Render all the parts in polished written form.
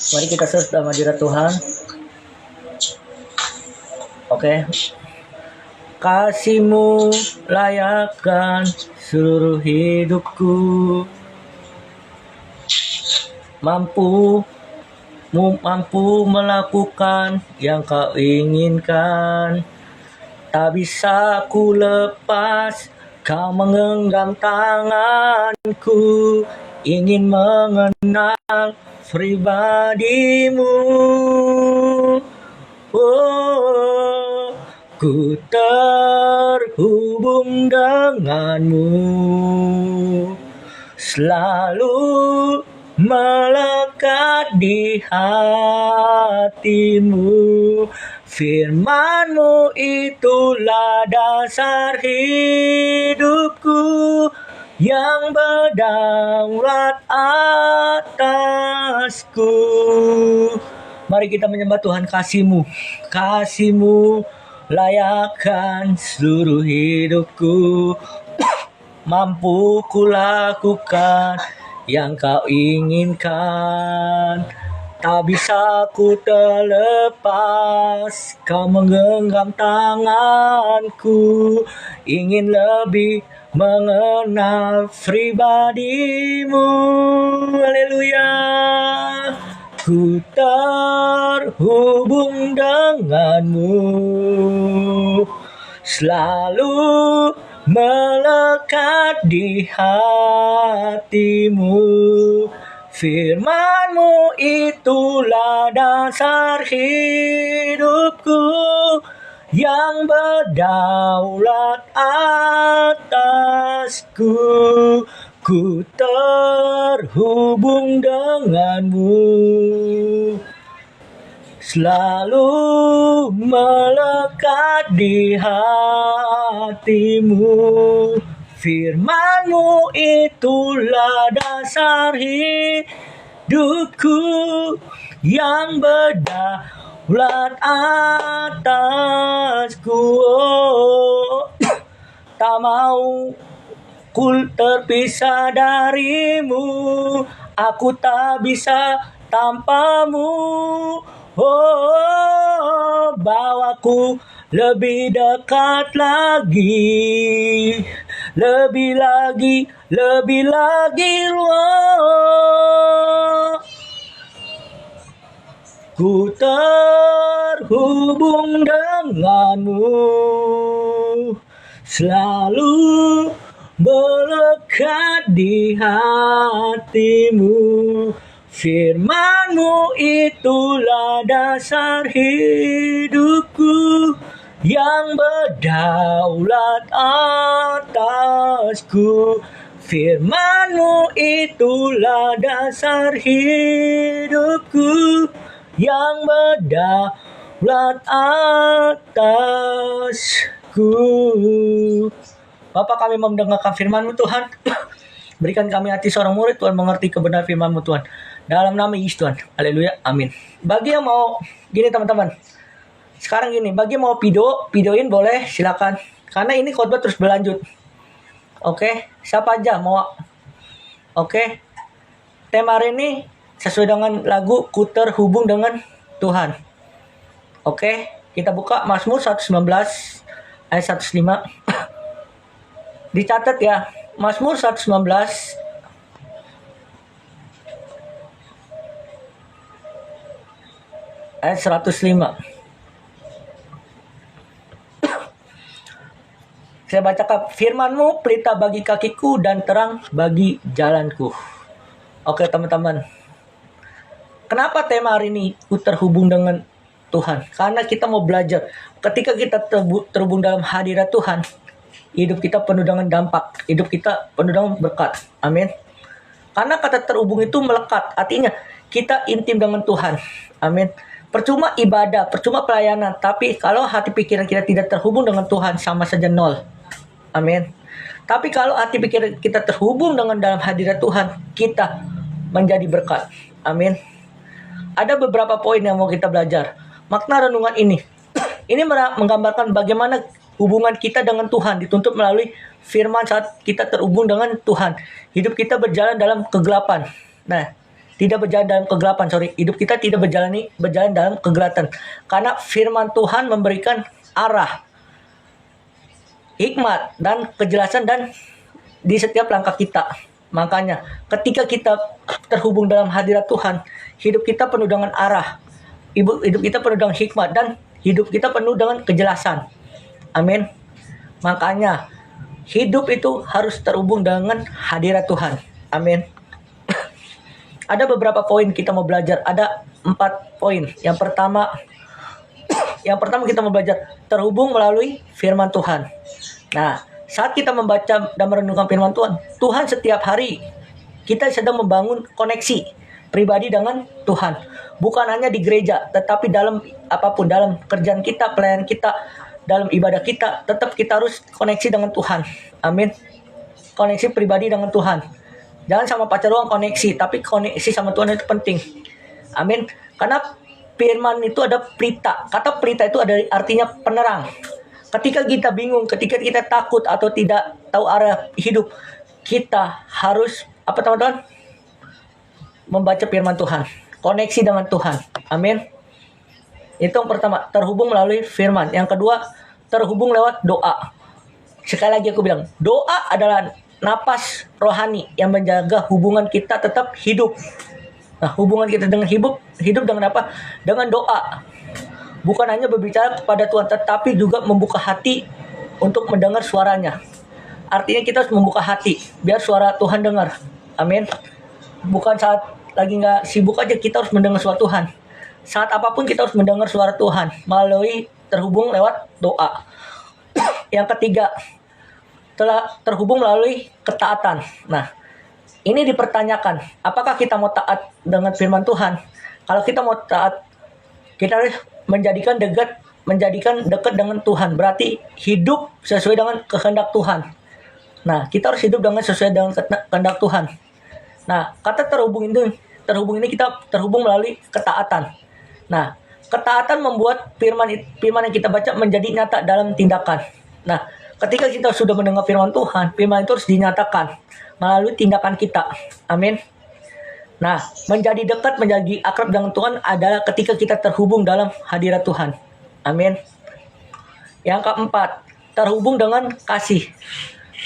Mari kita search dalam hadirat Tuhan. Oke. Kasih-Mu layakkan seluruh hidupku. Mampu melakukan yang Kau inginkan. Tak bisa ku lepas, Kau menggenggam tanganku, ingin mengenal pribadi-Mu. Oh, ku terhubung dengan-Mu, selalu melekat di hati-Mu. Firman-Mu itulah dasar hidupku, yang berdaulat atasku. Mari kita menyembah Tuhan. Kasih-Mu, kasih-Mu layakkan seluruh hidupku. Mampu ku lakukan yang Kau inginkan. Tak bisa ku terlepas, Kau menggenggam tanganku, ingin lebih mengenal pribadi-Mu. Haleluya. Ku terhubung dengan-Mu, selalu melekat di hati-Mu. Firman-Mu itulah dasar hidupku, yang berdaulat atasku. Ku terhubung dengan-Mu, selalu melekat di hati-Mu. Firman-Mu itulah dasar hidupku, yang berdaulat atasku. Tak mau ku terpisah dari-Mu, aku tak bisa tanpa-Mu. Oh, bawaku lebih dekat lagi, lebih lagi, lebih lagi. Oh, ku terhubung dengan-Mu, selalu melekat di hati-Mu. Firman-Mu itulah dasar hidupku, yang berdaulat atasku. Firman-Mu itulah dasar hidupku, yang berdaulat atasku. Bapa, kami mendengarkan firman-Mu Tuhan. Berikan kami hati seorang murid, Tuhan, mengerti kebenaran firman-Mu Tuhan. Dalam nama Yesus Tuhan. Haleluya. Amin. Bagi yang mau, gini teman-teman. Sekarang gini, bagi yang mau videoin boleh, silakan. Karena ini khotbah terus berlanjut. Oke, siapa aja mau. Oke. Tema hari ini sesuai dengan lagu Ku Terhubung dengan Tuhan. Oke, kita buka Mazmur 119 ayat 105. Dicatat ya. Mazmur 119 ayat 105. Saya bacakan, firman-Mu pelita bagi kakiku dan terang bagi jalanku. Oke teman-teman. Kenapa tema hari ini Ku Terhubung dengan Tuhan? Karena kita mau belajar. Ketika kita terhubung dalam hadirat Tuhan, hidup kita penuh dengan dampak. Hidup kita penuh dengan berkat. Amin. Karena kata terhubung itu melekat. Artinya kita intim dengan Tuhan. Amin. Percuma ibadah, percuma pelayanan. Tapi kalau hati pikiran kita tidak terhubung dengan Tuhan, sama saja nol. Amin. Tapi kalau hati pikiran kita terhubung dengan dalam hadirat Tuhan, kita menjadi berkat. Amin. Ada beberapa poin yang mau kita belajar. Makna renungan ini. Ini menggambarkan bagaimana hubungan kita dengan Tuhan dituntut melalui firman saat kita terhubung dengan Tuhan. Hidup kita berjalan dalam kegelapan. Nah, tidak berjalan dalam kegelapan. Hidup kita tidak berjalan dalam kegelapan. Karena firman Tuhan memberikan arah, hikmat, dan kejelasan dan di setiap langkah kita. Makanya ketika kita terhubung dalam hadirat Tuhan, hidup kita penuh dengan arah, hidup kita penuh dengan hikmat, dan hidup kita penuh dengan kejelasan. Amin. Makanya hidup itu harus terhubung dengan hadirat Tuhan. Amin. Ada beberapa poin kita mau belajar. Ada 4 poin. Yang pertama kita mau belajar terhubung melalui firman Tuhan. Nah, saat kita membaca dan merenungkan firman Tuhan, Tuhan setiap hari kita sedang membangun koneksi pribadi dengan Tuhan. Bukan hanya di gereja, tetapi dalam apapun, dalam kerjaan kita, pelayanan kita, dalam ibadah kita, tetap kita harus koneksi dengan Tuhan. Amin. Koneksi pribadi dengan Tuhan. Jangan sama pacar doang koneksi, tapi koneksi sama Tuhan itu penting. Amin. Karena firman itu ada pelita. Kata pelita itu ada artinya penerang. Ketika kita bingung, ketika kita takut atau tidak tahu arah hidup, kita harus apa teman-teman? Membaca firman Tuhan. Koneksi dengan Tuhan. Amin. Itu yang pertama, terhubung melalui firman. Yang kedua, terhubung lewat doa. Sekali lagi aku bilang, doa adalah napas rohani yang menjaga hubungan kita tetap hidup. Nah, hubungan kita dengan hidup dengan apa? Dengan doa. Bukan hanya berbicara kepada Tuhan, tetapi juga membuka hati untuk mendengar suaranya. Artinya kita harus membuka hati, biar suara Tuhan dengar. Amin. Bukan saat lagi nggak sibuk aja kita harus mendengar suara Tuhan. Saat apapun kita harus mendengar suara Tuhan melalui terhubung lewat doa. Yang ketiga, telah terhubung melalui ketaatan. Nah, ini dipertanyakan, apakah kita mau taat dengan firman Tuhan? Kalau kita mau taat, kita harus menjadikan dekat dengan Tuhan. Berarti hidup sesuai dengan kehendak Tuhan. Nah, kita harus hidup sesuai dengan kehendak Tuhan. Nah, kata terhubung ini kita terhubung melalui ketaatan. Nah, ketaatan membuat firman yang kita baca menjadi nyata dalam tindakan. Nah, ketika kita sudah mendengar firman Tuhan, firman itu harus dinyatakan melalui tindakan kita. Amin. Nah, menjadi dekat, menjadi akrab dengan Tuhan adalah ketika kita terhubung dalam hadirat Tuhan. Amin. Yang keempat, terhubung dengan kasih.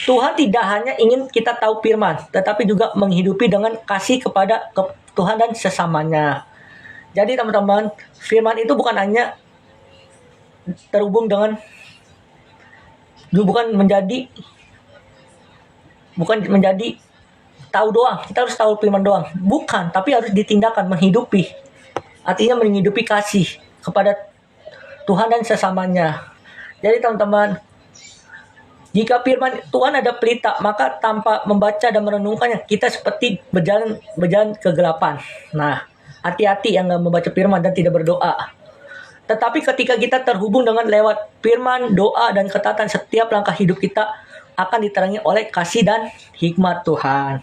Tuhan tidak hanya ingin kita tahu firman, tetapi juga menghidupi dengan kasih kepada Tuhan dan sesamanya. Jadi teman-teman, firman itu bukan hanya terhubung dengan, bukan menjadi tahu doang. Kita harus tahu firman doang. Bukan, tapi harus ditindakan, menghidupi. Artinya menghidupi kasih kepada Tuhan dan sesamanya. Jadi teman-teman, jika firman Tuhan ada pelita, maka tanpa membaca dan merenungkannya, kita seperti berjalan kegelapan. Nah, hati-hati yang nggak membaca firman dan tidak berdoa. Tetapi ketika kita terhubung dengan lewat firman, doa, dan ketaatan, setiap langkah hidup kita akan diterangi oleh kasih dan hikmat Tuhan.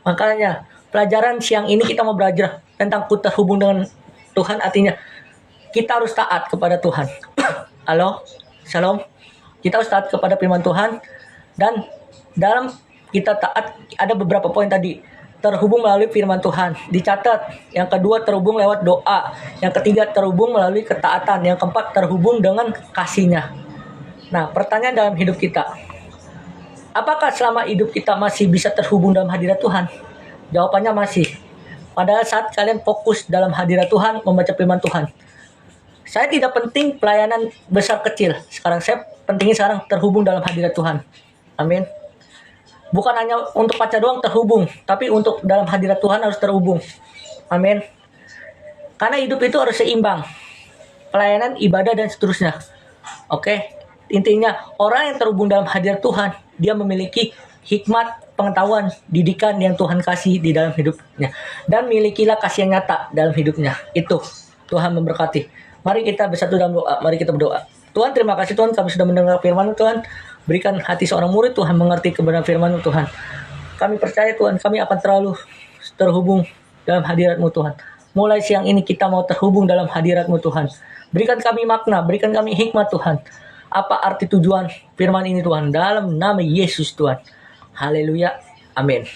Makanya, pelajaran siang ini kita mau belajar tentang terhubung dengan Tuhan, artinya kita harus taat kepada Tuhan. Halo, shalom. Kita harus taat kepada firman Tuhan. Dan dalam kita taat, ada beberapa poin tadi. Terhubung melalui firman Tuhan, dicatat. Yang kedua, terhubung lewat doa. Yang ketiga, terhubung melalui ketaatan. Yang keempat, terhubung dengan kasih-Nya. Nah, pertanyaan dalam hidup kita, apakah selama hidup kita masih bisa terhubung dalam hadirat Tuhan? Jawabannya masih. Pada saat kalian fokus dalam hadirat Tuhan, membaca firman Tuhan. Saya tidak penting pelayanan besar kecil. Sekarang saya pentingnya sekarang terhubung dalam hadirat Tuhan. Amin. Bukan hanya untuk pacar doang terhubung, tapi untuk dalam hadirat Tuhan harus terhubung. Amin. Karena hidup itu harus seimbang. Pelayanan, ibadah, dan seterusnya. Oke. Intinya, orang yang terhubung dalam hadirat Tuhan, dia memiliki hikmat, pengetahuan, didikan yang Tuhan kasih di dalam hidupnya. Dan milikilah kasih yang nyata dalam hidupnya. Itu. Tuhan memberkati. Mari kita bersatu dalam doa. Mari kita berdoa. Tuhan, terima kasih Tuhan, kami sudah mendengar firman Tuhan. Berikan hati seorang murid Tuhan mengerti kebenaran firman Tuhan. Kami percaya Tuhan, kami akan terlalu terhubung dalam hadirat-Mu Tuhan. Mulai siang ini kita mau terhubung dalam hadirat-Mu Tuhan. Berikan kami makna, berikan kami hikmat Tuhan. Apa arti tujuan firman ini Tuhan? Dalam nama Yesus Tuhan. Haleluya. Amin.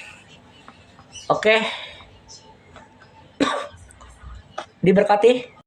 Oke. Diberkati.